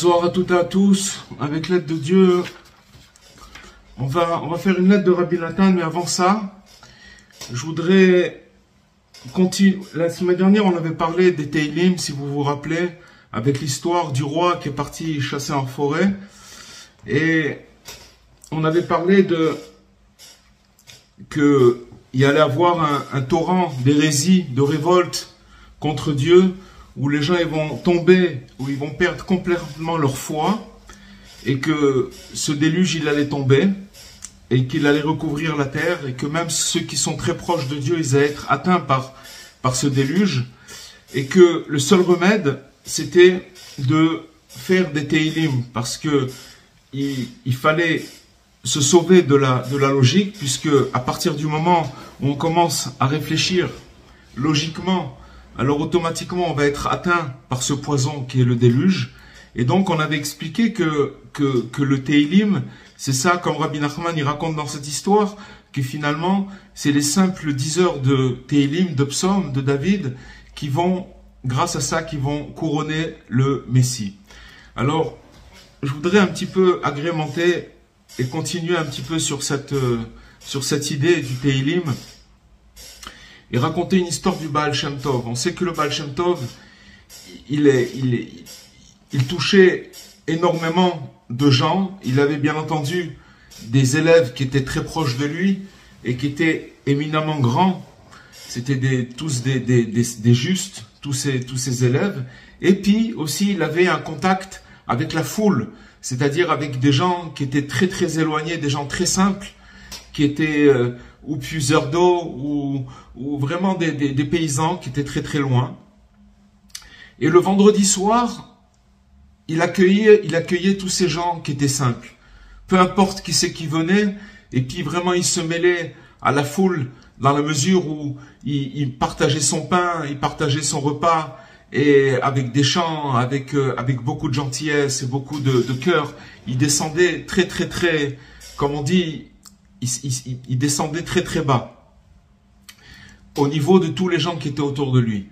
Bonsoir à toutes et à tous. Avec l'aide de Dieu, on va faire une lettre de Rabbi Nathan, mais avant ça, je voudrais continuer. La semaine dernière, on avait parlé des Teilim, si vous vous rappelez, avec l'histoire du roi qui est parti chasser en forêt. Et on avait parlé qu'il y allait avoir un torrent d'hérésie, de révolte contre Dieu, où les gens ils vont tomber, où ils vont perdre complètement leur foi, et que ce déluge il allait tomber, et qu'il allait recouvrir la terre, et que même ceux qui sont très proches de Dieu, ils allaient être atteints par ce déluge, et que le seul remède, c'était de faire des Teilim, parce que il fallait se sauver de la logique, puisque à partir du moment où on commence à réfléchir logiquement, alors automatiquement on va être atteint par ce poison qui est le déluge, Et donc, on avait expliqué que le Teilim, c'est ça, comme Rabbi Nachman il raconte dans cette histoire, que finalement, c'est les simples diseurs de Teilim, de psaumes, de David, qui vont, grâce à ça, qui vont couronner le Messie. Alors, je voudrais un petit peu agrémenter et continuer un petit peu sur cette idée du Teilim et raconter une histoire du Baal Shem Tov. On sait que le Baal Shem Tov, il touchait énormément de gens. Il avait bien entendu des élèves qui étaient très proches de lui et qui étaient éminemment grands. C'était tous des justes, tous ces élèves. Et puis aussi, il avait un contact avec la foule, c'est-à-dire avec des gens qui étaient très très éloignés, des gens très simples, qui étaient ou puiseurs d'eau, ou vraiment des paysans qui étaient très très loin. Et le vendredi soir, il accueillait tous ces gens qui étaient simples. Peu importe qui c'est qui venait, et puis vraiment il se mêlait à la foule dans la mesure où il partageait son pain, il partageait son repas, et avec des chants, avec beaucoup de gentillesse et beaucoup de cœur, il descendait très très très, comme on dit, il descendait très très bas, au niveau de tous les gens qui étaient autour de lui.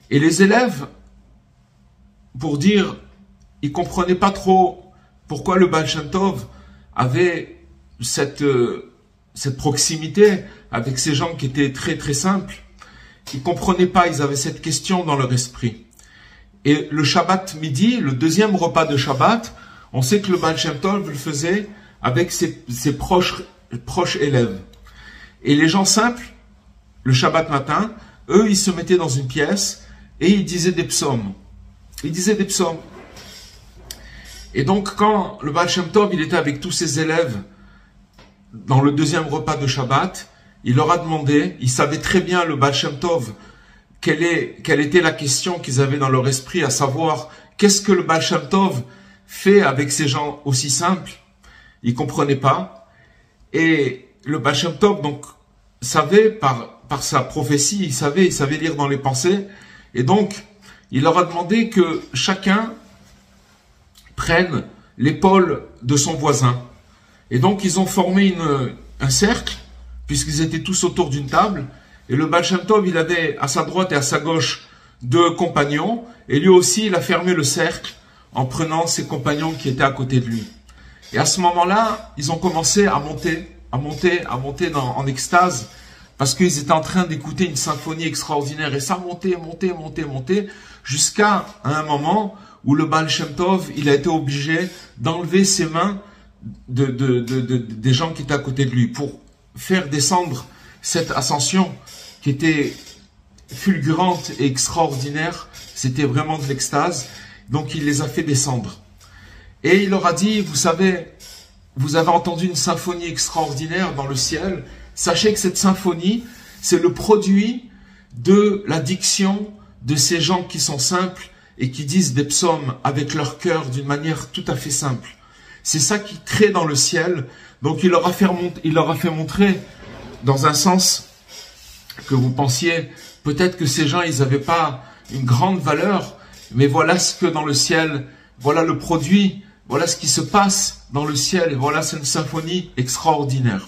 Et les élèves, pour dire, ils comprenaient pas trop pourquoi le Baal Shem Tov avait cette proximité avec ces gens qui étaient très très simples. Ils comprenaient pas, ils avaient cette question dans leur esprit. Et le Shabbat midi, le deuxième repas de Shabbat, on sait que le Baal Shem Tov le faisait avec ses proches élèves. Et les gens simples, le Shabbat matin, eux, ils se mettaient dans une pièce et ils disaient des psaumes. Ils disaient des psaumes. Et donc, quand le Baal Shem Tov, il était avec tous ses élèves dans le deuxième repas de Shabbat, il leur a demandé, il savait très bien, le Baal Shem Tov, quelle était la question qu'ils avaient dans leur esprit, à savoir, qu'est-ce que le Baal Shem Tov fait avec ces gens aussi simples? Ils comprenaient pas. Et le Baal Shem Tov, donc, savait, par sa prophétie, il savait lire dans les pensées. Et donc, il leur a demandé que chacun prenne l'épaule de son voisin. Et donc, ils ont formé un cercle, puisqu'ils étaient tous autour d'une table. Et le Baal Shem Tov, il avait à sa droite et à sa gauche 2 compagnons. Et lui aussi, il a fermé le cercle en prenant ses compagnons qui étaient à côté de lui. Et à ce moment-là, ils ont commencé à monter en extase, parce qu'ils étaient en train d'écouter une symphonie extraordinaire. Et ça montait, jusqu'à un moment où le Baal Shem Tov, il a été obligé d'enlever ses mains des gens qui étaient à côté de lui, pour faire descendre cette ascension qui était fulgurante et extraordinaire. C'était vraiment de l'extase. Donc il les a fait descendre. Et il leur a dit, vous savez, vous avez entendu une symphonie extraordinaire dans le ciel. Sachez que cette symphonie, c'est le produit de la diction de ces gens qui sont simples et qui disent des psaumes avec leur cœur d'une manière tout à fait simple. C'est ça qui crée dans le ciel. Donc il leur a fait montrer, dans un sens, que vous pensiez peut-être que ces gens, ils n'avaient pas une grande valeur, mais voilà ce que dans le ciel, voilà le produit, voilà ce qui se passe dans le ciel, et voilà, c'est une symphonie extraordinaire.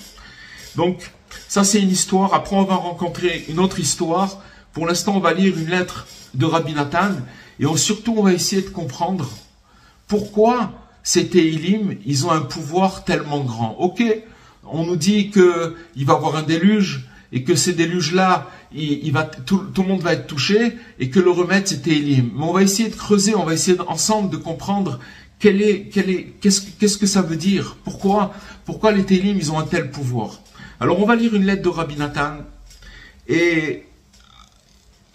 Donc, ça c'est une histoire. Après, on va rencontrer une autre histoire. Pour l'instant, on va lire une lettre de Rabbi Nathan, et surtout, on va essayer de comprendre pourquoi ces Teilim, ils ont un pouvoir tellement grand. Ok, on nous dit qu'il va y avoir un déluge, et que ces déluges-là, tout le monde va être touché, et que le remède, c'est Teilim. Mais on va essayer de creuser, on va essayer ensemble de comprendre qu'est-ce que ça veut dire, pourquoi les Teilim, ils ont un tel pouvoir. Alors, on va lire une lettre de Rabbi Nathan, et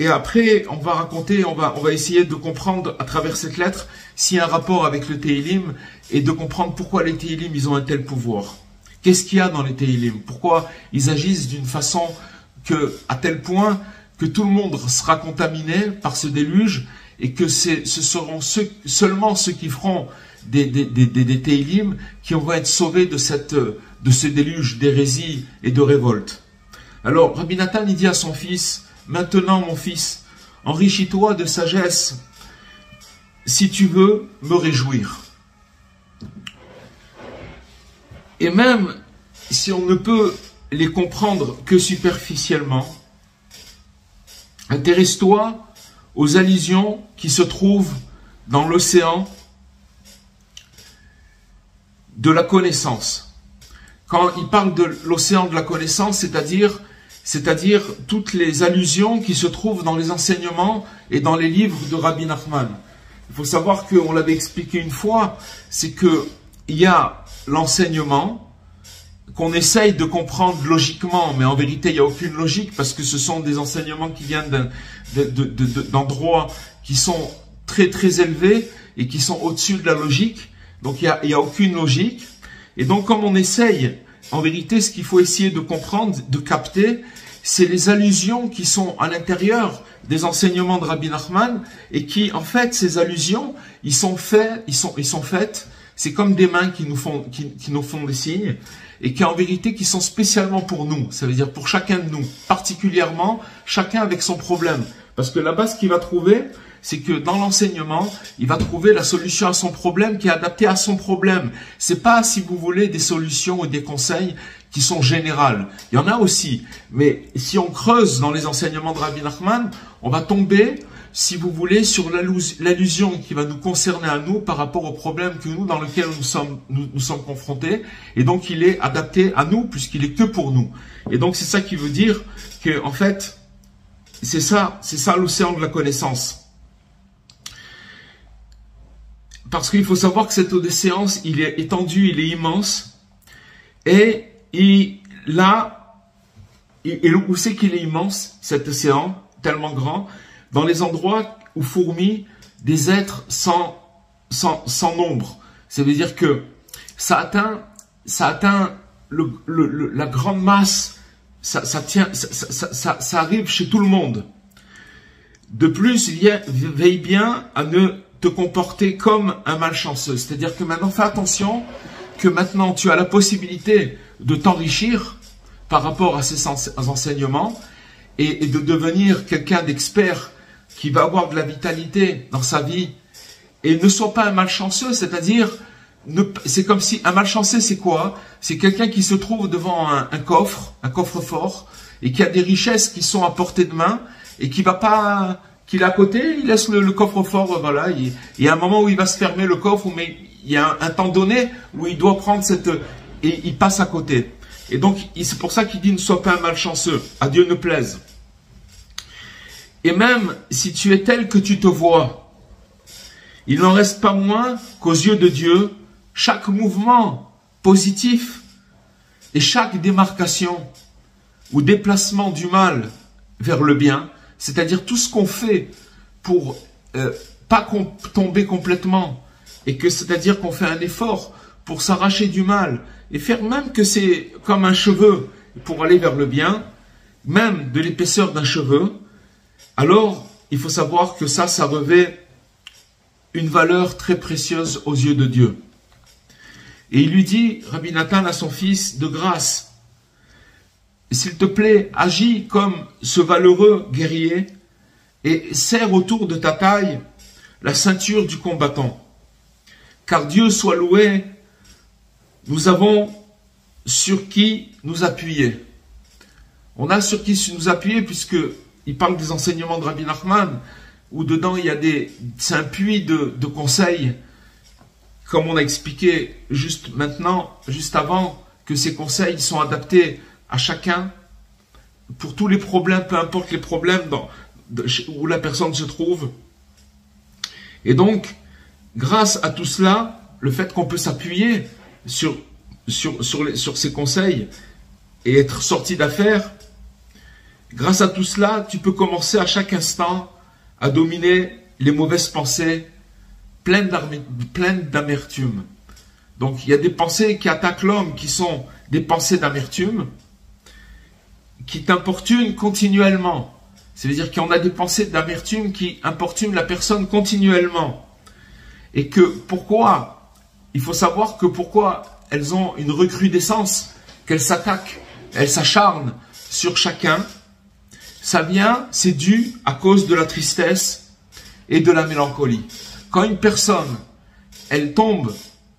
après, on va raconter, on va essayer de comprendre à travers cette lettre s'il y a un rapport avec le Teilim, et de comprendre pourquoi les Teilim, ils ont un tel pouvoir. Qu'est-ce qu'il y a dans les Teilim? Pourquoi ils agissent d'une façon à tel point que tout le monde sera contaminé par ce déluge, et que ce seront seulement ceux qui feront des Teilim qui vont être sauvés de ce déluge d'hérésie et de révolte. Alors, Rabbi Nathan, il dit à son fils, « Maintenant, mon fils, enrichis-toi de sagesse si tu veux me réjouir. Et même si on ne peut les comprendre que superficiellement, intéresse-toi aux allusions qui se trouvent dans l'océan de la connaissance. Quand il parle de l'océan de la connaissance, c'est-à-dire toutes les allusions qui se trouvent dans les enseignements et dans les livres de Rabbi Nachman. Il faut savoir qu'on l'avait expliqué une fois, c'est que il y a l'enseignement qu'on essaye de comprendre logiquement, mais en vérité il n'y a aucune logique parce que ce sont des enseignements qui viennent d'endroits qui sont très très élevés et qui sont au-dessus de la logique. Donc il y a aucune logique. Et donc comme on essaye, en vérité ce qu'il faut essayer de comprendre, de capter, c'est les allusions qui sont à l'intérieur des enseignements de Rabbi Nachman et qui, en fait, ces allusions, ils sont faites, c'est comme des mains qui nous font des signes et qui, en vérité, qui sont spécialement pour nous. Ça veut dire pour chacun de nous, particulièrement, chacun avec son problème. Parce que là-bas, ce qu'il va trouver, c'est que dans l'enseignement, il va trouver la solution à son problème qui est adaptée à son problème. C'est pas, si vous voulez, des solutions ou des conseils qui sont générales. Il y en a aussi. Mais si on creuse dans les enseignements de Rabbi Nachman, on va tomber, si vous voulez, sur l'allusion qui va nous concerner à nous par rapport au problème que nous, dans lequel nous sommes confrontés. Et donc, il est adapté à nous puisqu'il est que pour nous. Et donc, c'est ça qui veut dire que, en fait, c'est ça l'océan de la connaissance. Parce qu'il faut savoir que cet océan, il est étendu, il est immense. Et où c'est qu'il est immense, cet océan, tellement grand, dans les endroits où fourmillent des êtres sans nombre. Ça veut dire que ça atteint la grande masse, ça arrive chez tout le monde. De plus, veille bien à ne te comporter comme un malchanceux. C'est-à-dire que maintenant, fais attention, que maintenant tu as la possibilité de t'enrichir par rapport à ces enseignements et de devenir quelqu'un d'expert qui va avoir de la vitalité dans sa vie. Et ne sois pas un malchanceux, c'est-à-dire, c'est comme si, un malchanceux c'est quoi? C'est quelqu'un qui se trouve devant un coffre-fort, et qui a des richesses qui sont à portée de main, et qui va pas, qu'il est à côté, il laisse le coffre-fort, voilà, il y a un moment où il va se fermer le coffre, mais il y a un temps donné où il doit prendre et il passe à côté. Et donc, c'est pour ça qu'il dit ne sois pas un malchanceux, à Dieu ne plaise. Et même si tu es tel que tu te vois, il n'en reste pas moins qu'aux yeux de Dieu, chaque mouvement positif et chaque démarcation ou déplacement du mal vers le bien, c'est-à-dire tout ce qu'on fait pour pas tomber complètement, et que c'est-à-dire qu'on fait un effort pour s'arracher du mal, et faire même que c'est comme un cheveu pour aller vers le bien, même de l'épaisseur d'un cheveu, alors il faut savoir que ça revêt une valeur très précieuse aux yeux de Dieu. Et il lui dit, Rabbi Nathan à son fils, de grâce, s'il te plaît, agis comme ce valeureux guerrier et serre autour de ta taille la ceinture du combattant. Car Dieu soit loué, nous avons sur qui nous appuyer. On a sur qui nous appuyer puisque il parle des enseignements de Rabbi Nachman, où dedans il y a c'est un puits de conseils, comme on a expliqué juste avant, que ces conseils sont adaptés à chacun, pour tous les problèmes, peu importe les problèmes où la personne se trouve. Et donc, grâce à tout cela, le fait qu'on peut s'appuyer sur ces conseils et être sorti d'affaire, grâce à tout cela, tu peux commencer à chaque instant à dominer les mauvaises pensées pleines d'amertume. Donc, il y a des pensées qui attaquent l'homme, qui sont des pensées d'amertume, qui t'importunent continuellement. C'est-à-dire qu'on a des pensées d'amertume qui importunent la personne continuellement. Et que pourquoi? Il faut savoir que pourquoi elles ont une recrudescence, qu'elles s'attaquent, elles s'acharnent sur chacun. C'est dû à cause de la tristesse et de la mélancolie. quand une personne, elle tombe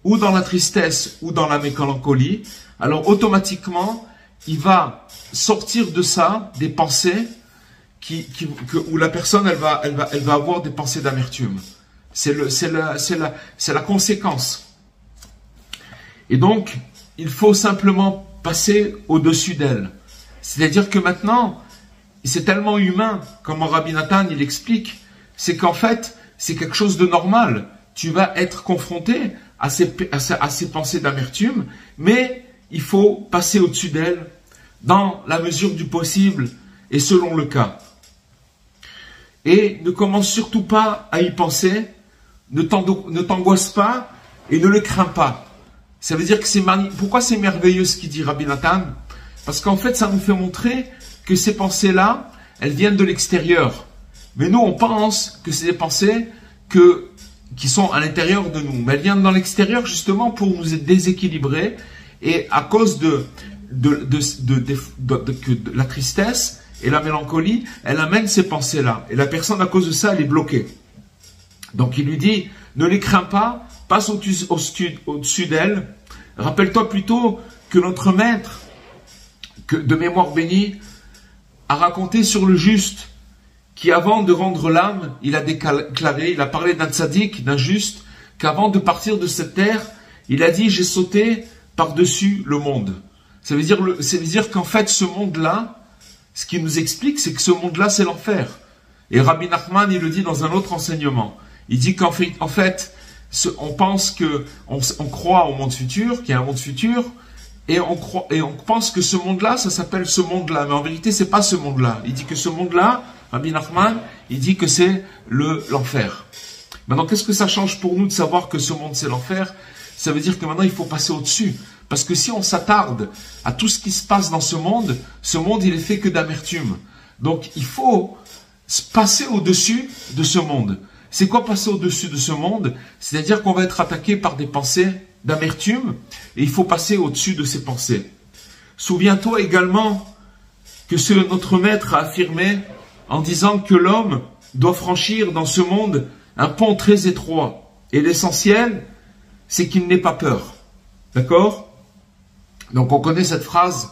ou dans la tristesse ou dans la mélancolie, alors automatiquement, il va sortir de ça des pensées où la personne, elle va avoir des pensées d'amertume. C'est la conséquence. Et donc, il faut simplement passer au-dessus d'elle. C'est-à-dire que maintenant, c'est tellement humain, comme Rabbi Nathan, il explique, c'est qu'en fait, c'est quelque chose de normal. Tu vas être confronté à ces pensées d'amertume, mais il faut passer au-dessus d'elles dans la mesure du possible et selon le cas. Et ne commence surtout pas à y penser, ne t'angoisse pas et ne le crains pas. Ça veut dire que pourquoi c'est merveilleux ce qu'il dit Rabbi Nathan? Parce qu'en fait, ça nous fait montrer que ces pensées-là, elles viennent de l'extérieur. Mais nous, on pense que c'est des pensées qui sont à l'intérieur de nous. Mais elles viennent dans l'extérieur justement pour nous déséquilibrer. Et à cause de la tristesse et la mélancolie, elle amène ces pensées-là. Et la personne, à cause de ça, elle est bloquée. Donc il lui dit, ne les crains pas, passe au-dessus d'elle. Rappelle-toi plutôt que notre maître, de mémoire bénie, a raconté sur le juste, qui avant de rendre l'âme, il a déclaré, il a parlé d'un tzaddik, d'un juste, qu'avant de partir de cette terre, il a dit, j'ai sauté par-dessus le monde. Ça veut dire qu'en fait, ce monde-là, ce qu'il nous explique, c'est que ce monde-là, c'est l'enfer. Et Rabbi Nachman, il le dit dans un autre enseignement. Il dit qu'en fait, on pense on croit au monde futur, qu'il y a un monde futur, et on pense que ce monde-là, ça s'appelle ce monde-là. Mais en vérité, c'est pas ce monde-là. Il dit que ce monde-là, Rabbi Nachman, il dit que c'est l'enfer. Maintenant, qu'est-ce que ça change pour nous de savoir que ce monde, c'est l'enfer? Ça veut dire que maintenant, il faut passer au-dessus. Parce que si on s'attarde à tout ce qui se passe dans ce monde, il est fait que d'amertume. Donc, il faut passer au-dessus de ce monde. C'est quoi passer au-dessus de ce monde? C'est-à-dire qu'on va être attaqué par des pensées d'amertume et il faut passer au-dessus de ces pensées. Souviens-toi également que notre maître a affirmé en disant que l'homme doit franchir dans ce monde un pont très étroit. Et l'essentiel, c'est qu'il n'ait pas peur. D'accord? Donc on connaît cette phrase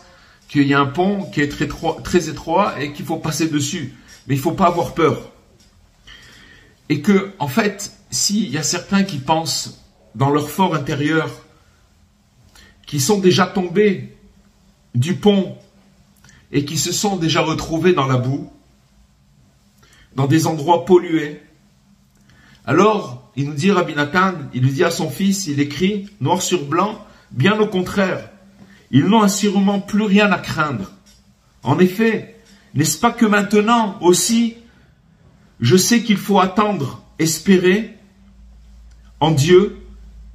qu'il y a un pont qui est très étroit et qu'il faut passer dessus. Mais il ne faut pas avoir peur. Et que, en fait, s'il y a certains qui pensent dans leur fort intérieur, qui sont déjà tombés du pont et qui se sont déjà retrouvés dans la boue, dans des endroits pollués, alors, il nous dit Rabbi Nathan, il lui dit à son fils, il écrit, noir sur blanc, bien au contraire, ils n'ont assurément plus rien à craindre. En effet, n'est-ce pas que maintenant aussi, je sais qu'il faut attendre, espérer en Dieu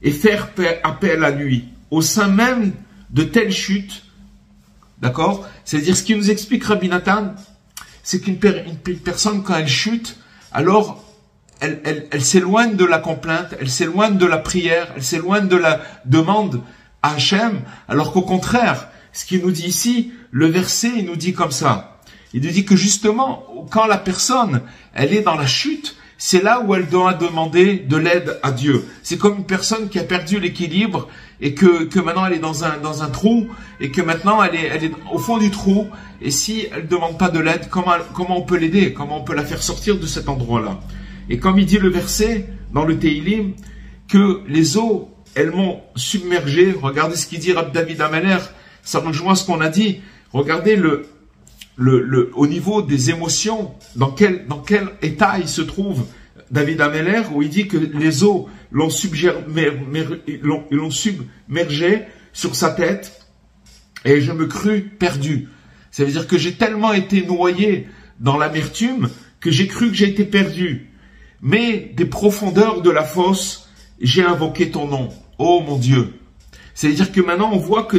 et faire appel à lui. Au sein même de telles chutes, d'accord? C'est-à-dire ce qui nous explique Rabbi Nathan, c'est qu'une personne quand elle chute, alors elle s'éloigne de la complainte, elle s'éloigne de la prière, elle s'éloigne de la demande à Hachem, alors qu'au contraire, ce qu'il nous dit ici, le verset, il nous dit comme ça. Il nous dit que justement, quand la personne, elle est dans la chute, c'est là où elle doit demander de l'aide à Dieu. C'est comme une personne qui a perdu l'équilibre et que maintenant elle est dans un trou et que maintenant elle est au fond du trou. Et si elle ne demande pas de l'aide, comment on peut l'aider? Comment on peut la faire sortir de cet endroit-là? Et comme il dit le verset dans le Teilim, que les eaux, elles m'ont submergé. Regardez ce qu'il dit Rabbi David Ameler, ça rejoint ce qu'on a dit. Regardez au niveau des émotions, dans quel état il se trouve David Ameler, où il dit que les eaux l'ont submergé sur sa tête et je me crus perdu. Ça veut dire que j'ai tellement été noyé dans l'amertume que j'ai cru que j'ai été perdu. Mais des profondeurs de la fosse, j'ai invoqué ton nom. Oh mon Dieu! C'est-à-dire que maintenant on voit que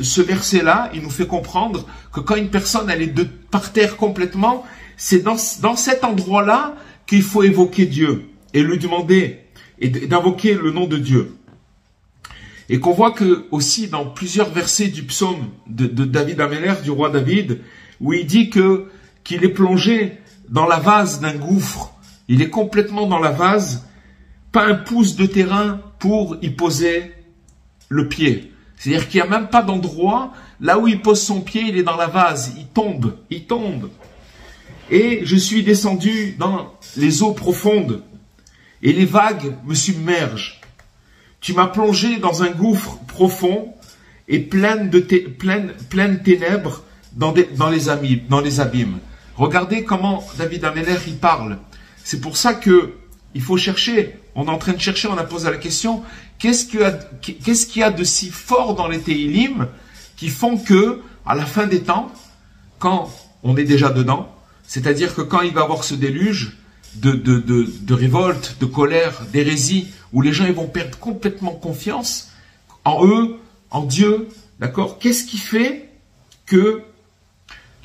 ce verset-là, il nous fait comprendre que quand une personne elle est par terre complètement, c'est dans cet endroit-là qu'il faut évoquer Dieu et lui demander et d'invoquer le nom de Dieu. Et qu'on voit que aussi dans plusieurs versets du psaume de David Ameler, du roi David, où il dit qu'il est plongé dans la vase d'un gouffre Il est complètement dans la vase, pas un pouce de terrain pour y poser le pied. C'est-à-dire qu'il n'y a même pas d'endroit, là où il pose son pied, il est dans la vase, il tombe. Et je suis descendu dans les eaux profondes, et les vagues me submergent. Tu m'as plongé dans un gouffre profond et plein de ténèbres dans les abîmes. Regardez comment David Ameller il parle. C'est pour ça que il faut chercher. On est en train de chercher, on a posé la question, qu'est-ce qu'il y a de si fort dans les Téhilim qui font que, à la fin des temps, quand on est déjà dedans, c'est-à-dire que quand il va y avoir ce déluge de révolte, de colère, d'hérésie, où les gens ils vont perdre complètement confiance en eux, en Dieu, d'accord? Qu'est-ce qui fait que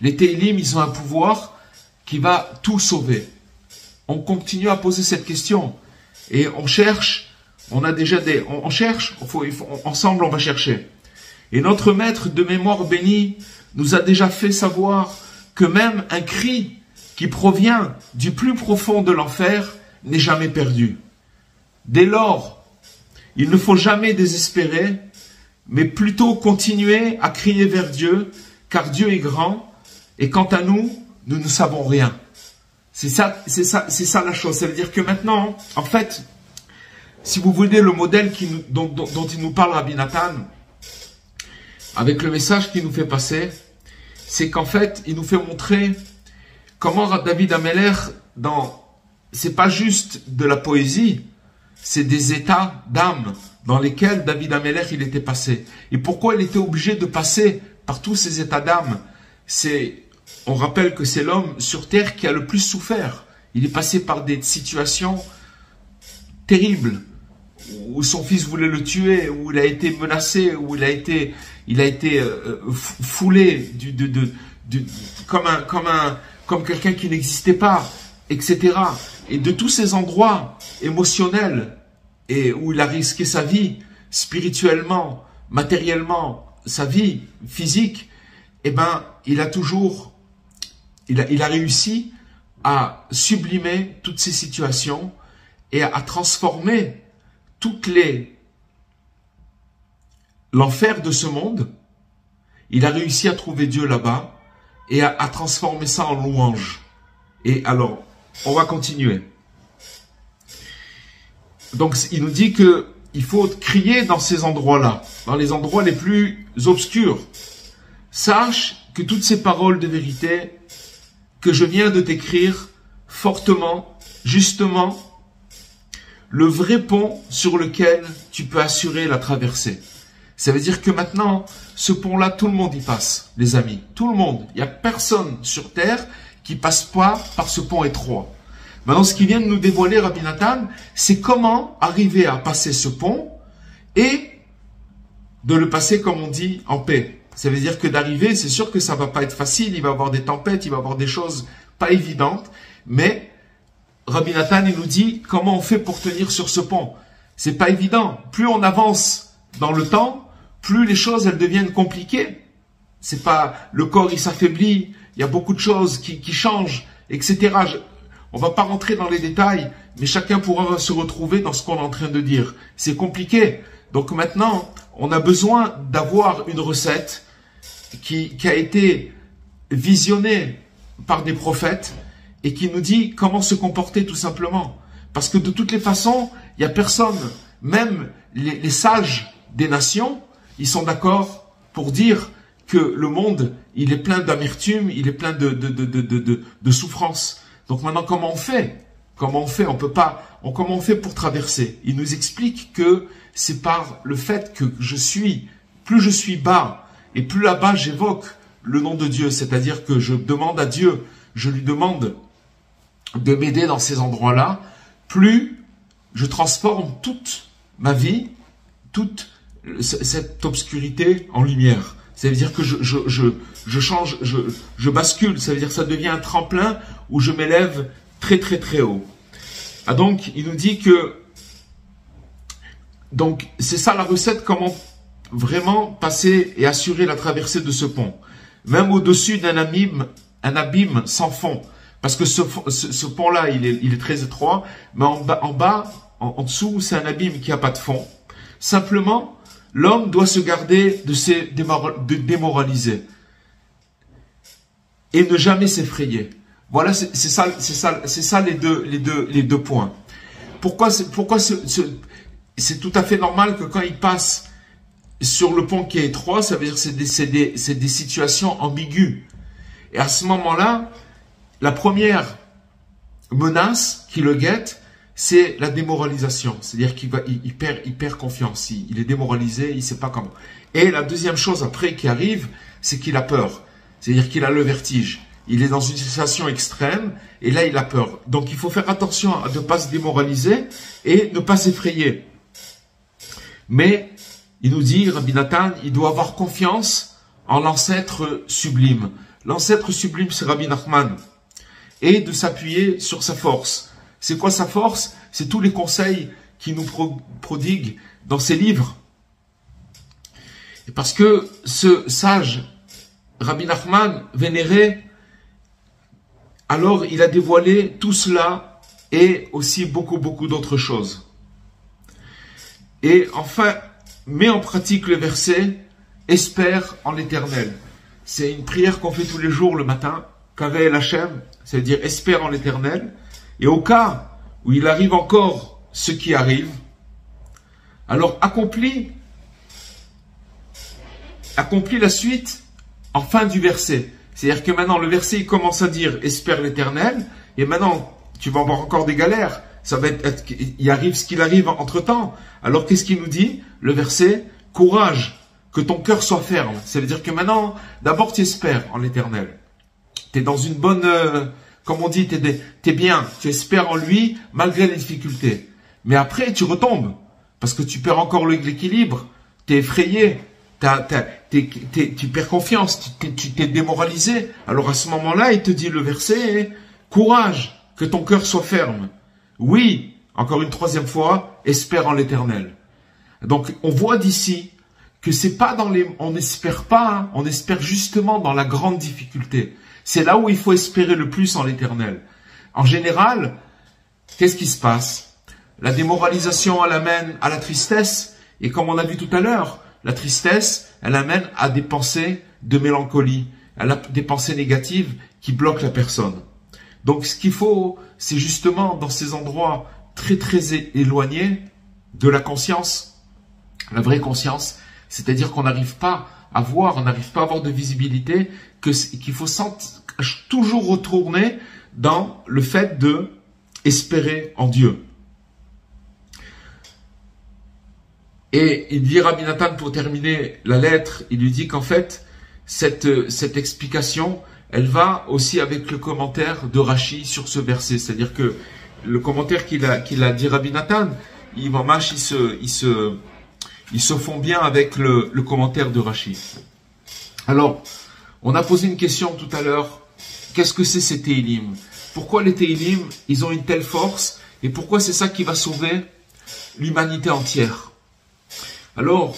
les Téhilim, ils ont un pouvoir qui va tout sauver? On continue à poser cette question et on cherche, on cherche, ensemble on va chercher. Et notre maître de mémoire béni nous a déjà fait savoir que même un cri qui provient du plus profond de l'enfer n'est jamais perdu. Dès lors, il ne faut jamais désespérer, mais plutôt continuer à crier vers Dieu, car Dieu est grand, et quant à nous, nous ne savons rien. C'est ça la chose. Ça veut dire que maintenant, en fait, si vous voulez le modèle dont il nous parle Rabbi Nathan, avec le message qu'il nous fait passer, c'est qu'en fait, il nous fait montrer comment David Ameller, c'est pas juste de la poésie, c'est des états d'âme dans lesquels David Ameller il était passé. Et pourquoi il était obligé de passer par tous ces états d'âme? On rappelle que c'est l'homme sur terre qui a le plus souffert. Il est passé par des situations terribles, où son fils voulait le tuer, où il a été menacé, où il a été foulé comme quelqu'un qui n'existait pas, etc. Et de tous ces endroits émotionnels et où il a risqué sa vie, spirituellement, matériellement, sa vie physique, eh ben, il a réussi à sublimer toutes ces situations et à transformer l'enfer de ce monde. Il a réussi à trouver Dieu là-bas et à transformer ça en louange. Et alors, on va continuer. Donc, il nous dit que il faut crier dans ces endroits-là, dans les endroits les plus obscurs. Sache que toutes ces paroles de vérité que je viens de t'écrire fortement, justement, le vrai pont sur lequel tu peux assurer la traversée. Ça veut dire que maintenant, ce pont-là, tout le monde y passe, les amis. Tout le monde. Il n'y a personne sur terre qui passe pas par ce pont étroit. Maintenant, ce qui vient de nous dévoiler Rabbi Nathan, c'est comment arriver à passer ce pont et de le passer, comme on dit, en paix. Ça veut dire que d'arriver, c'est sûr que ça va pas être facile, il va y avoir des tempêtes, il va y avoir des choses pas évidentes, mais Rabbi Nathan, il nous dit comment on fait pour tenir sur ce pont. C'est pas évident. Plus on avance dans le temps, plus les choses, elles deviennent compliquées. C'est pas, le corps, il s'affaiblit, il y a beaucoup de choses qui changent, etc. On va pas rentrer dans les détails, mais chacun pourra se retrouver dans ce qu'on est en train de dire. C'est compliqué. Donc maintenant, on a besoin d'avoir une recette qui a été visionnée par des prophètes et qui nous dit comment se comporter tout simplement. Parce que de toutes les façons, il n'y a personne, même les sages des nations, ils sont d'accord pour dire que le monde, il est plein d'amertume, il est plein de souffrance. Donc maintenant, comment on fait? Comment on fait? On peut pas. Comment on fait pour traverser? Il nous explique que c'est par le fait que plus je suis bas, et plus là-bas j'évoque le nom de Dieu, c'est-à-dire que je demande à Dieu, je lui demande de m'aider dans ces endroits-là, plus je transforme toute ma vie, toute cette obscurité en lumière. Ça veut dire que je change, je bascule, ça veut dire que ça devient un tremplin où je m'élève très très très haut. Ah donc, il nous dit que c'est ça la recette, comment vraiment passer et assurer la traversée de ce pont. Même au-dessus d'un abîme sans fond, Parce que ce pont-là, il est très étroit, mais en dessous, c'est un abîme qui n'a pas de fond. Simplement, l'homme doit se garder de démoraliser et ne jamais s'effrayer. Voilà, c'est ça les deux points. Pourquoi c'est tout à fait normal que quand il passe sur le pont qui est étroit, ça veut dire que c'est des situations ambiguës. Et à ce moment-là, la première menace qui le guette, c'est la démoralisation. C'est-à-dire qu'il perd confiance. Il est démoralisé, il ne sait pas comment. Et la deuxième chose après qui arrive, c'est qu'il a peur. C'est-à-dire qu'il a le vertige. Il est dans une situation extrême et là, il a peur. Donc, il faut faire attention à ne pas se démoraliser et ne pas s'effrayer. Mais, il nous dit, Rabbi Nathan, il doit avoir confiance en l'ancêtre sublime. L'ancêtre sublime, c'est Rabbi Nachman. Et de s'appuyer sur sa force. C'est quoi sa force? C'est tous les conseils qu'il nous prodigue dans ses livres. Et parce que ce sage, Rabbi Nachman, vénéré, alors il a dévoilé tout cela et aussi beaucoup d'autres choses. Et enfin, met en pratique le verset « Espère en l'Éternel ». C'est une prière qu'on fait tous les jours le matin. Kaveh El Hashem, c'est-à-dire espère en l'Éternel. Et au cas où il arrive encore ce qui arrive, alors accomplis la suite en fin du verset. C'est-à-dire que maintenant le verset il commence à dire espère l'Éternel, et maintenant tu vas avoir encore des galères. Ça va il arrive ce qu'il arrive entre temps. Alors qu'est-ce qu'il nous dit? Le verset, courage, que ton cœur soit ferme. Ça veut dire que maintenant, d'abord tu espères en l'Éternel. Tu es dans une bonne, comme on dit, t'es bien, tu espères en lui malgré les difficultés. Mais après, tu retombes, parce que tu perds encore l'équilibre, tu es effrayé, tu perds confiance, tu t'es démoralisé. Alors à ce moment-là, il te dit le verset, courage, que ton cœur soit ferme. Oui, encore une troisième fois, espère en l'Éternel. Donc on voit d'ici que c'est pas on n'espère pas, hein, on espère justement dans la grande difficulté. C'est là où il faut espérer le plus en l'Éternel. En général, qu'est-ce qui se passe? La démoralisation, elle amène à la tristesse. Et comme on a vu tout à l'heure, la tristesse, elle amène à des pensées de mélancolie, à des pensées négatives qui bloquent la personne. Donc ce qu'il faut, c'est justement dans ces endroits très éloignés de la conscience, la vraie conscience, c'est-à-dire qu'on n'arrive pas à voir, on n'arrive pas à avoir de visibilité, qu'il faut toujours retourner dans le fait de espérer en Dieu. Et il dit Rabbi Nathan, pour terminer la lettre, il lui dit qu'en fait, cette explication, elle va aussi avec le commentaire de Rashi sur ce verset. C'est-à-dire que le commentaire qu'il a dit Rabbi Nathan, il se fond bien avec le commentaire de Rashi. Alors, on a posé une question tout à l'heure. Qu'est-ce que c'est ces Téhilim? Pourquoi les Téhilim, ils ont une telle force? Et pourquoi c'est ça qui va sauver l'humanité entière? Alors,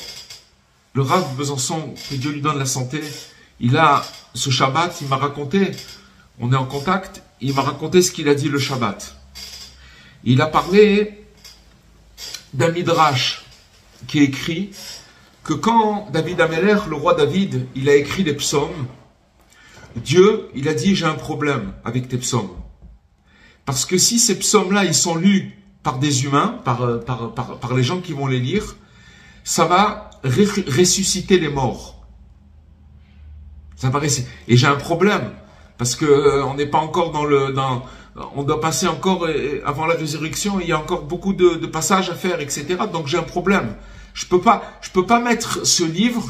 le Rav Besançon, que Dieu lui donne la santé, il a ce Shabbat, il m'a raconté, on est en contact, il m'a raconté ce qu'il a dit le Shabbat. Il a parlé d'un Midrash qui est écrit que quand David Ameler, le roi David, il a écrit des psaumes, Dieu, il a dit, j'ai un problème avec tes psaumes. Parce que si ces psaumes-là, ils sont lus par des humains, par les gens qui vont les lire, ça va ressusciter les morts. Ça va et j'ai un problème, parce que on n'est pas encore on doit passer encore, avant la résurrection, il y a encore beaucoup de passages à faire, etc. Donc j'ai un problème. Je peux pas mettre ce livre,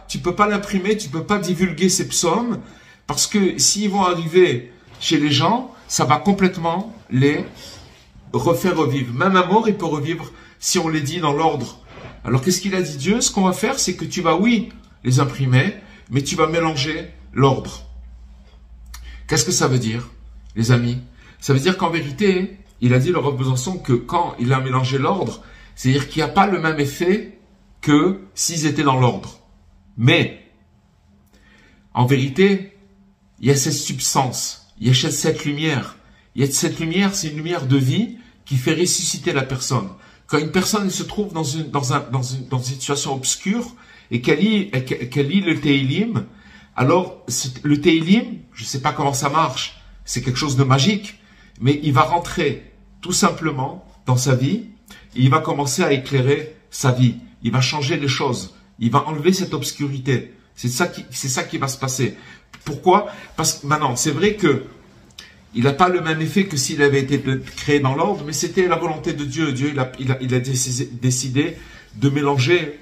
tu peux pas l'imprimer, tu peux pas divulguer ces psaumes, parce que s'ils vont arriver chez les gens, ça va complètement les refaire revivre. Même un mort, il peut revivre si on les dit dans l'ordre. Alors qu'est-ce qu'il a dit Dieu? Ce qu'on va faire, c'est que tu vas, oui, les imprimer, mais tu vas mélanger l'ordre. Qu'est-ce que ça veut dire, les amis? Ça veut dire qu'en vérité, il a dit, le Rav Besançon, que quand il a mélangé l'ordre, c'est-à-dire qu'il n'y a pas le même effet que s'ils étaient dans l'ordre. Mais, en vérité, il y a cette substance, il y a cette lumière. Il y a cette lumière, c'est une lumière de vie qui fait ressusciter la personne. Quand une personne se trouve dans une situation obscure et qu'elle lit le Tehillim, alors le Tehillim, je ne sais pas comment ça marche, c'est quelque chose de magique, mais il va rentrer tout simplement dans sa vie et il va commencer à éclairer sa vie. Il va changer les choses. Il va enlever cette obscurité. C'est ça qui va se passer. Pourquoi? Parce que maintenant, c'est vrai que il n'a pas le même effet que s'il avait été créé dans l'ordre, mais c'était la volonté de Dieu. Dieu, il a décidé de mélanger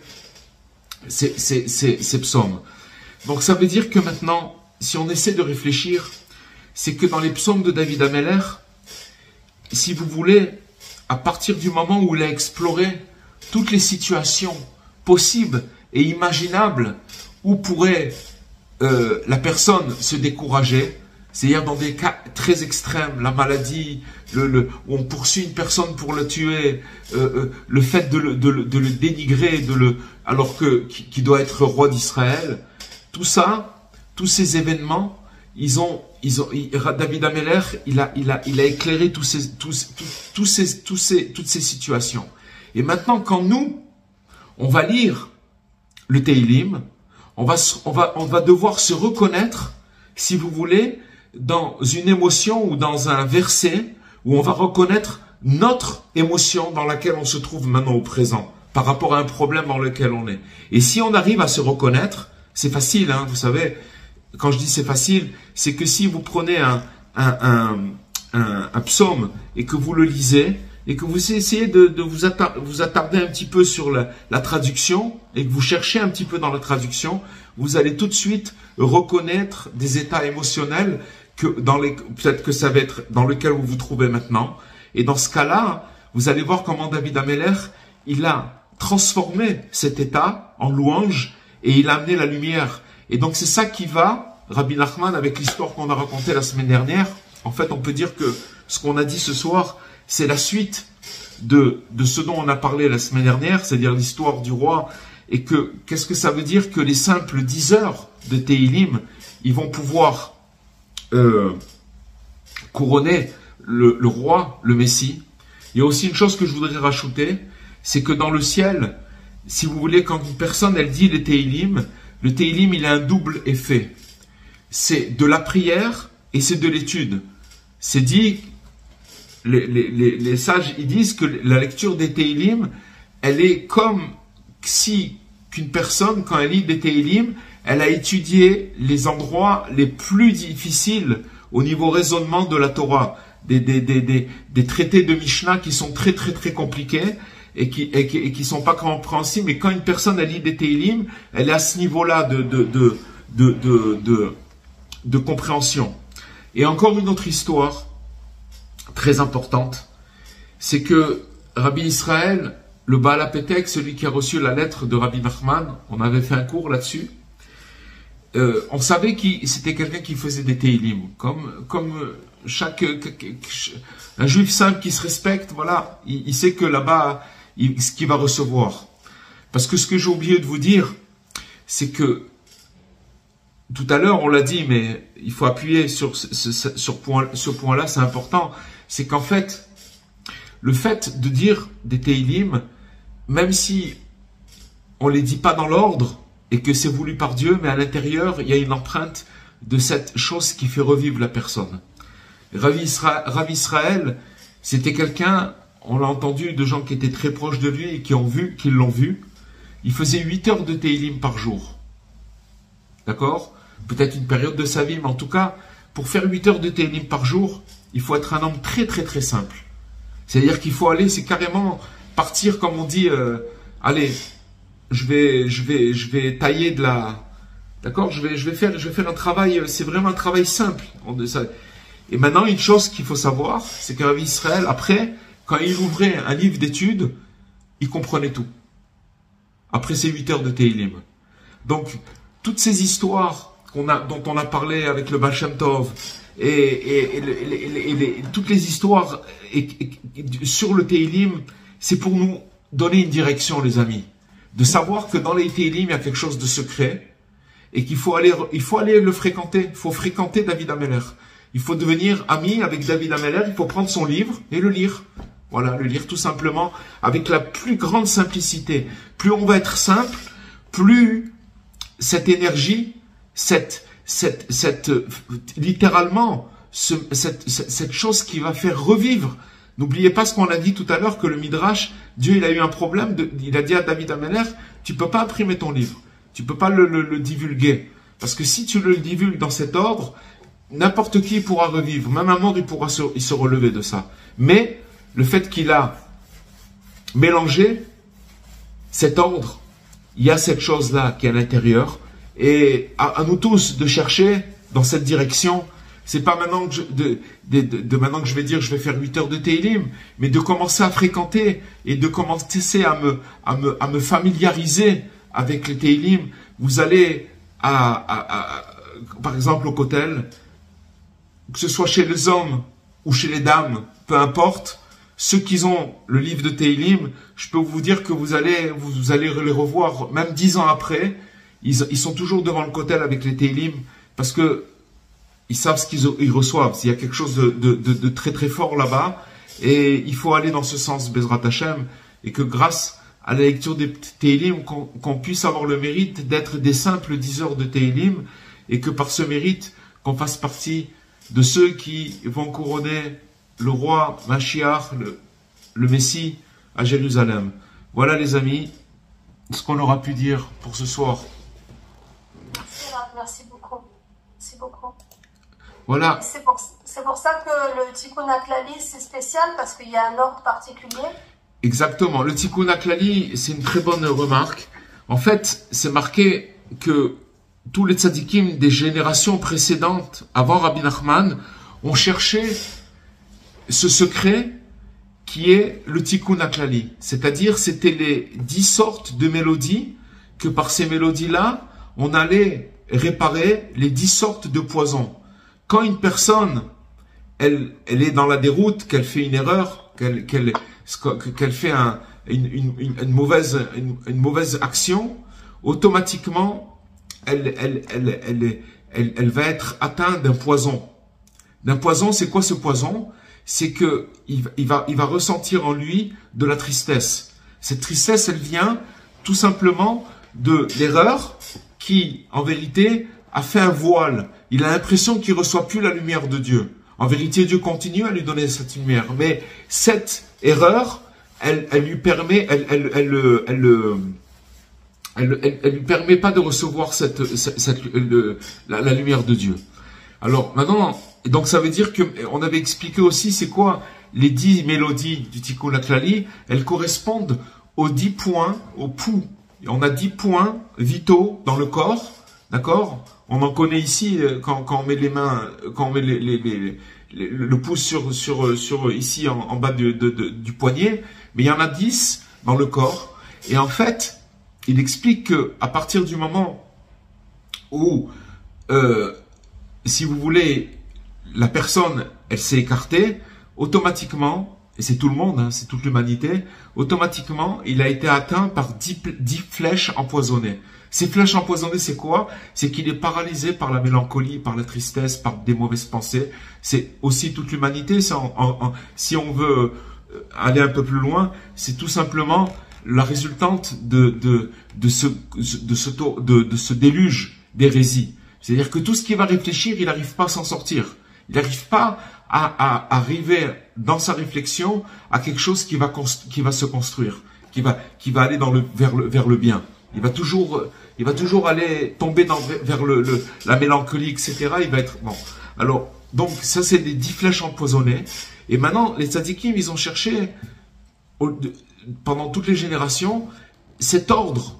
ces psaumes. Donc ça veut dire que maintenant, si on essaie de réfléchir, c'est que dans les psaumes de David Ameller, si vous voulez, à partir du moment où il a exploré toutes les situations possibles et imaginables où pourrait la personne se décourager, c'est-à-dire dans des cas très extrêmes, la maladie, où on poursuit une personne pour le tuer, le fait de le dénigrer, alors qu'il doit être roi d'Israël, tout ça, tous ces événements, David Ameller, il a éclairé toutes ces situations. Et maintenant, quand nous, on va lire le Tehillim, on va devoir se reconnaître, si vous voulez, dans une émotion ou dans un verset où on va reconnaître notre émotion dans laquelle on se trouve maintenant au présent, par rapport à un problème dans lequel on est. Et si on arrive à se reconnaître, c'est facile, hein, vous savez, quand je dis c'est facile, c'est que si vous prenez un psaume et que vous le lisez, et que vous essayez de vous attarder un petit peu sur la traduction, et que vous cherchez un petit peu dans la traduction, vous allez tout de suite reconnaître des états émotionnels peut-être que ça va être dans lequel vous vous trouvez maintenant. Et dans ce cas-là, vous allez voir comment David Ameller, il a transformé cet état en louange et il a amené la lumière. Et donc c'est ça qui va, Rabbi Nachman, avec l'histoire qu'on a racontée la semaine dernière, en fait on peut dire que ce qu'on a dit ce soir, c'est la suite de ce dont on a parlé la semaine dernière, c'est-à-dire l'histoire du roi. Et qu'est-ce que ça veut dire? Que les simples diseurs de Tehillim, ils vont pouvoir couronner le roi, le Messie. Il y a aussi une chose que je voudrais rajouter, c'est que dans le ciel, si vous voulez, quand une personne, elle dit le Tehillim, il a un double effet. C'est de la prière et c'est de l'étude. C'est dit, les sages, ils disent que la lecture des Tehillim, elle est comme si qu'une personne, quand elle lit des Tehillim, elle a étudié les endroits les plus difficiles au niveau raisonnement de la Torah, des traités de Mishnah qui sont très très très compliqués et qui sont pas compréhensibles. Mais quand une personne elle lit des Tehillim, elle est à ce niveau-là de compréhension. Et encore une autre histoire très importante, c'est que Rabbi Israël, le Baal HaPetek, celui qui a reçu la lettre de Rabbi Nachman, on avait fait un cours là-dessus, on savait que c'était quelqu'un qui faisait des Tehillim, comme un juif simple qui se respecte, voilà, il sait que là-bas, ce qu'il va recevoir. Parce que ce que j'ai oublié de vous dire, c'est que tout à l'heure, on l'a dit, mais il faut appuyer sur ce point-là, c'est important, c'est qu'en fait, le fait de dire des Tehillim, même si on les dit pas dans l'ordre, et que c'est voulu par Dieu, mais à l'intérieur, il y a une empreinte de cette chose qui fait revivre la personne. Rabbi Israël, c'était quelqu'un, on l'a entendu, de gens qui étaient très proches de lui et qui l'ont vu. Il faisait 8 heures de Tehillim par jour. D'accord? Peut-être une période de sa vie, mais en tout cas, pour faire 8 heures de Tehillim par jour, il faut être un homme très très très simple. C'est-à-dire qu'il faut aller, c'est carrément partir, comme on dit, allez, je vais tailler de la... D'accord, je vais faire un travail, c'est vraiment un travail simple. Et maintenant, une chose qu'il faut savoir, c'est qu'un Rabbi Israël, après, quand il ouvrait un livre d'études, il comprenait tout. Après ces 8 heures de Tehillim. Donc, toutes ces histoires dont on a parlé avec le Baal Shem Tov, toutes les histoires sur le Tehillim, c'est pour nous donner une direction, les amis. De savoir que dans les Tehillim, il y a quelque chose de secret et qu'il faut aller le fréquenter. Il faut fréquenter David Ameller. Il faut devenir ami avec David Ameller, il faut prendre son livre et le lire. Voilà, le lire tout simplement avec la plus grande simplicité. Plus on va être simple, plus cette énergie, littéralement, cette chose qui va faire revivre. N'oubliez pas ce qu'on a dit tout à l'heure, que le Midrash, Dieu il a eu un problème, il a dit à David Ameller, tu peux pas imprimer ton livre, tu peux pas le divulguer. Parce que si tu le divulgues dans cet ordre, n'importe qui pourra revivre, même un mort il pourra se relever de ça. Mais le fait qu'il a mélangé cet ordre, il y a cette chose-là qui est à l'intérieur, et à nous tous de chercher dans cette direction. C'est pas maintenant que maintenant que je vais dire je vais faire 8 heures de Teilim, mais de commencer à fréquenter et de commencer à me familiariser avec les Teilim. Vous allez par exemple au Kotel, que ce soit chez les hommes ou chez les dames, peu importe, ceux qui ont le livre de Teilim, je peux vous dire que vous allez les revoir, même 10 ans après, ils sont toujours devant le Kotel avec les Teilim, parce que ils savent ce qu'ils reçoivent. Il y a quelque chose de très très fort là-bas, et il faut aller dans ce sens, Bezrat Hashem, et que grâce à la lecture des Teilim, qu'on puisse avoir le mérite d'être des simples diseurs de Teilim, et que par ce mérite, qu'on fasse partie de ceux qui vont couronner le roi Mashiach, le Messie, à Jérusalem. Voilà les amis, ce qu'on aura pu dire pour ce soir. Merci beaucoup. Merci beaucoup. Voilà. C'est pour ça que le Tikkun HaKlali, c'est spécial, parce qu'il y a un ordre particulier. Exactement. Le Tikkun HaKlali, c'est une très bonne remarque. En fait, c'est marqué que tous les tzadikim des générations précédentes, avant Rabbi Nachman, ont cherché ce secret qui est le Tikkun HaKlali. C'est-à-dire, c'était les 10 sortes de mélodies, que par ces mélodies-là, on allait réparer les 10 sortes de poisons. Quand une personne, elle est dans la déroute, qu'elle fait une erreur, qu'elle fait une mauvaise action, automatiquement, elle va être atteinte d'un poison. D'un poison, c'est quoi ce poison? C'est que il va ressentir en lui de la tristesse. Cette tristesse, elle vient tout simplement de l'erreur qui, en vérité, a fait un voile. Il a l'impression qu'il ne reçoit plus la lumière de Dieu. En vérité, Dieu continue à lui donner cette lumière. Mais cette erreur, elle lui permet, elle lui permet pas de recevoir la lumière de Dieu. Alors maintenant, donc ça veut dire que on avait expliqué aussi c'est quoi les 10 mélodies du Tikkun HaKlali. Elles correspondent aux 10 points, au pouls. On a 10 points vitaux dans le corps, d'accord? On en connaît ici quand on met les mains, quand on met le pouce sur ici en bas du poignet, mais il y en a 10 dans le corps. Et en fait, il explique que à partir du moment où, si vous voulez, la personne, elle s'est écartée, automatiquement, et c'est tout le monde, hein, c'est toute l'humanité, automatiquement, il a été atteint par 10 flèches empoisonnées. Ces flèches empoisonnées, c'est quoi? C'est qu'il est paralysé par la mélancolie, par la tristesse, par des mauvaises pensées. C'est aussi toute l'humanité. Si on veut aller un peu plus loin, c'est tout simplement la résultante de ce déluge d'hérésie. C'est-à-dire que tout ce qu'il va réfléchir, il n'arrive pas à s'en sortir. Il n'arrive pas à arriver dans sa réflexion à quelque chose qui va se construire, qui va aller vers le bien. Il va toujours aller tomber vers la mélancolie, etc. Il va être bon. Alors, donc ça c'est des 10 flèches empoisonnées. Et maintenant, les tzadikim, ils ont cherché pendant toutes les générations cet ordre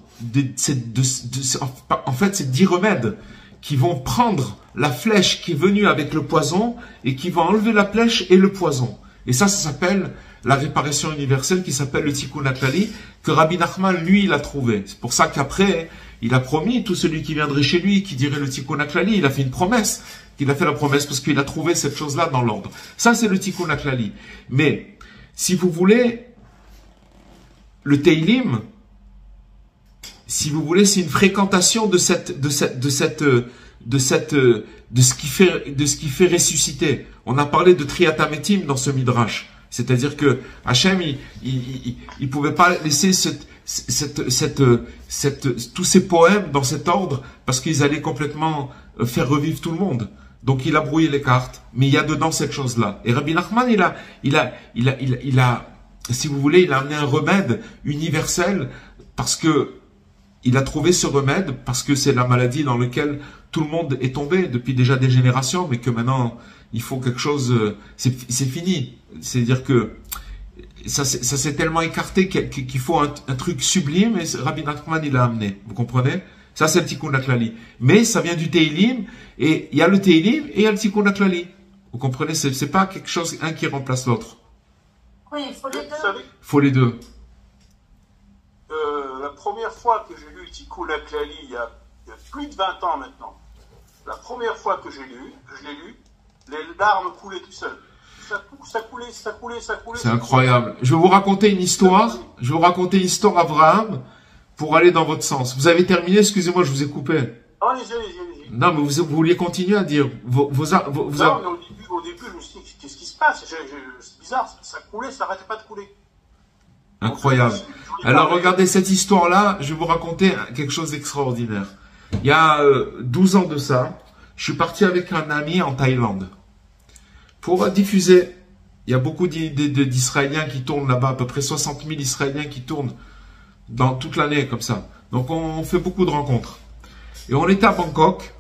en fait, c'est 10 remèdes qui vont prendre la flèche qui est venue avec le poison et qui vont enlever la flèche et le poison. Et ça s'appelle la réparation universelle, qui s'appelle le Tikkun HaKlali, que Rabbi Nachman, lui, il a trouvé. C'est pour ça qu'après, il a promis, tout celui qui viendrait chez lui, qui dirait le Tikkun HaKlali, il a fait une promesse. Il a fait la promesse parce qu'il a trouvé cette chose-là dans l'ordre. Ça, c'est le Tikkun HaKlali. Mais, si vous voulez, le Teilim, si vous voulez, c'est une fréquentation de de ce qui fait ressusciter. On a parlé de triatamétim dans ce midrash. C'est-à-dire que Hachem, il pouvait pas laisser tous ces poèmes dans cet ordre parce qu'ils allaient complètement faire revivre tout le monde. Donc il a brouillé les cartes, mais il y a dedans cette chose-là. Et Rabbi Nachman, il a, si vous voulez, il a amené un remède universel parce que il a trouvé ce remède parce que c'est la maladie dans laquelle tout le monde est tombé depuis déjà des générations, mais que maintenant il faut quelque chose, c'est fini. C'est-à-dire que ça s'est tellement écarté qu'il faut un truc sublime, et Rabbi Nachman il l'a amené. Vous comprenez? Ça c'est le Tikkun HaKlali. Mais ça vient du Teilim, et il y a le Teilim et il y a le Tikkun HaKlali. Vous comprenez? C'est pas quelque chose, un qui remplace l'autre. Oui, il faut les deux. Il faut les deux. La première fois que j'ai lu le Tikkun HaKlali, il y a plus de 20 ans maintenant, la première fois que je l'ai lu, les larmes coulaient tout seules. Ça coulait. C'est incroyable. Je vais vous raconter une histoire. Je vais vous raconter une histoire Abraham pour aller dans votre sens. Vous avez terminé? Excusez-moi, je vous ai coupé. Allez-y. Non, mais vous vouliez continuer à dire. Non, mais au début, je me suis dit, qu'est-ce qui se passe? C'est bizarre, ça coulait, ça n'arrêtait pas de couler. Incroyable. Alors regardez cette histoire-là, je vais vous raconter quelque chose d'extraordinaire. Il y a 12 ans de ça, je suis parti avec un ami en Thaïlande pour diffuser. Il y a beaucoup d'Israéliens qui tournent là-bas, à peu près 60 000 Israéliens qui tournent dans toute l'année comme ça. Donc on fait beaucoup de rencontres. Et on était à Bangkok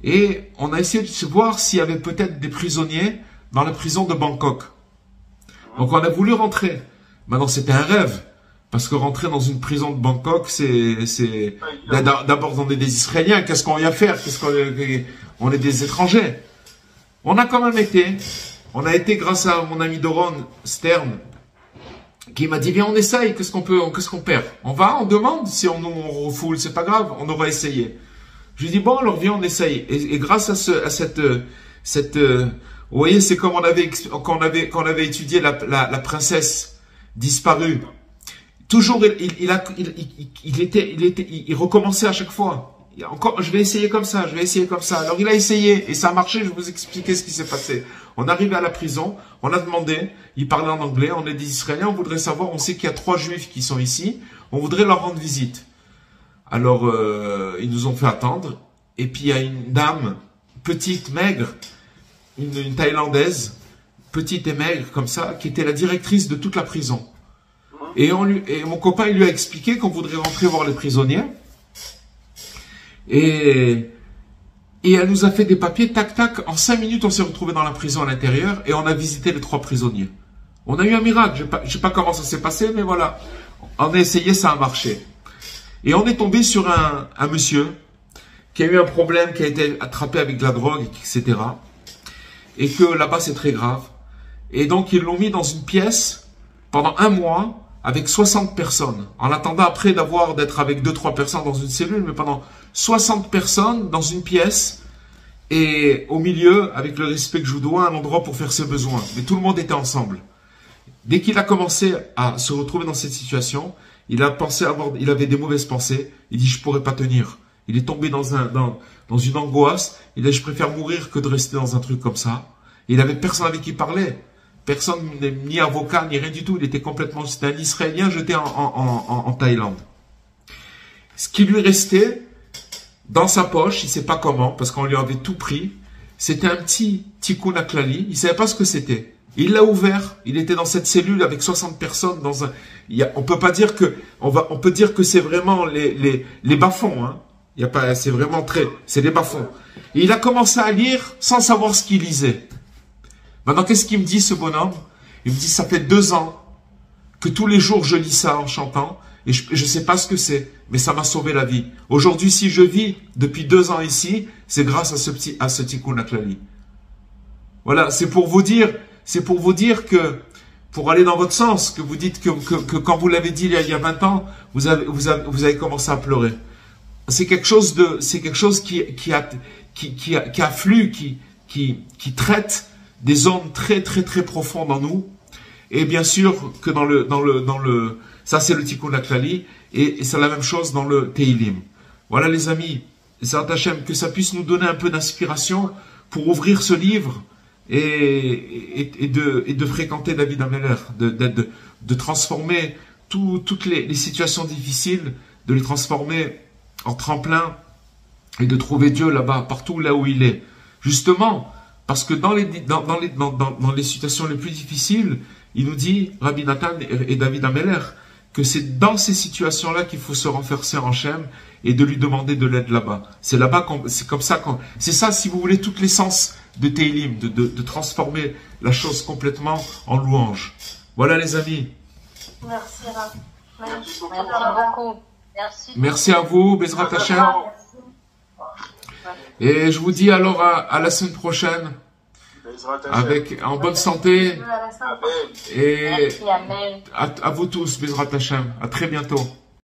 et on a essayé de se voir s'il y avait peut-être des prisonniers dans la prison de Bangkok. Donc on a voulu rentrer. Maintenant c'était un rêve. Parce que rentrer dans une prison de Bangkok, c'est d'abord on est des Israéliens. Qu'est-ce qu'on vient faire? On est des étrangers. On a quand même été. On a été grâce à mon ami Doron Stern, qui m'a dit viens on essaye. Qu'est-ce qu'on perd? On va, on demande. Si on refoule, c'est pas grave. On aura essayé. Je lui dis bon alors viens on essaye. Et grâce à cette vous voyez c'est comme quand on avait étudié la princesse disparue. Toujours, il recommençait à chaque fois. Encore, je vais essayer comme ça, je vais essayer comme ça. Alors il a essayé et ça a marché. Je vais vous expliquer ce qui s'est passé. On est arrivé à la prison, on a demandé. Il parlait en anglais, on est des Israéliens. On voudrait savoir. On sait qu'il y a 3 Juifs qui sont ici. On voudrait leur rendre visite. Alors ils nous ont fait attendre. Et puis il y a une dame petite, maigre, une Thaïlandaise, petite et maigre comme ça, qui était la directrice de toute la prison. Et mon copain il lui a expliqué qu'on voudrait rentrer voir les prisonniers. Et elle nous a fait des papiers, tac, tac. En 5 minutes, on s'est retrouvé dans la prison à l'intérieur et on a visité les 3 prisonniers. On a eu un miracle. Je sais pas comment ça s'est passé, mais voilà. On a essayé, ça a marché. Et on est tombé sur un monsieur qui a eu un problème, qui a été attrapé avec de la drogue, etc. Et que là-bas, c'est très grave. Et donc, ils l'ont mis dans une pièce pendant 1 mois avec 60 personnes. En attendant après d'être avec 2-3 personnes dans une cellule, mais pendant 60 personnes dans une pièce et au milieu, avec le respect que je vous dois, un endroit pour faire ses besoins. Mais tout le monde était ensemble. Dès qu'il a commencé à se retrouver dans cette situation, il avait des mauvaises pensées. Il dit, je pourrais pas tenir. Il est tombé dans une angoisse. Il a dit, je préfère mourir que de rester dans un truc comme ça. Et il avait personne avec qui parler. Personne, ni avocat, ni rien du tout. C'était un Israélien jeté en Thaïlande. Ce qui lui restait dans sa poche, il ne sait pas comment, parce qu'on lui avait tout pris, c'était un petit Tikkun HaKlali. Il ne savait pas ce que c'était. Il l'a ouvert. Il était dans cette cellule avec 60 personnes. On peut pas dire que, on peut dire que c'est vraiment les bas-fonds. Hein. C'est vraiment c'est les bas-fonds. Et il a commencé à lire sans savoir ce qu'il lisait. Maintenant, qu'est-ce qu'il me dit, ce bonhomme? Il me dit, ça fait 2 ans que tous les jours je lis ça en chantant et je ne sais pas ce que c'est, mais ça m'a sauvé la vie. Aujourd'hui, si je vis depuis 2 ans ici, c'est grâce à ce Tikkun HaKlali. Voilà, c'est pour vous dire que, pour aller dans votre sens, que vous dites que quand vous l'avez dit il y a 20 ans, vous avez commencé à pleurer. C'est quelque chose qui afflue, qui traite des zones très très très profondes en nous, et bien sûr que ça c'est le Tikkun HaKlali, et c'est la même chose dans le Teilim. Voilà les amis, Zrat Hashem, que ça puisse nous donner un peu d'inspiration pour ouvrir ce livre et de fréquenter David Ameller, de transformer toutes les situations difficiles, de les transformer en tremplin et de trouver Dieu là-bas, partout là où il est. Justement, parce que dans les situations les plus difficiles, il nous dit, Rabbi Nathan et David Ameller, que c'est dans ces situations-là qu'il faut se renforcer en Hachem et de lui demander de l'aide là-bas. C'est là-bas, c'est comme ça, c'est ça, si vous voulez, toute l'essence de Teilim, de transformer la chose complètement en louange. Voilà les amis. Merci, Rav. Merci beaucoup. Merci à vous, Bezrat Hashem. Et je vous dis alors à la semaine prochaine, en bonne santé. Et à vous tous, Bezrat Hashem. À très bientôt.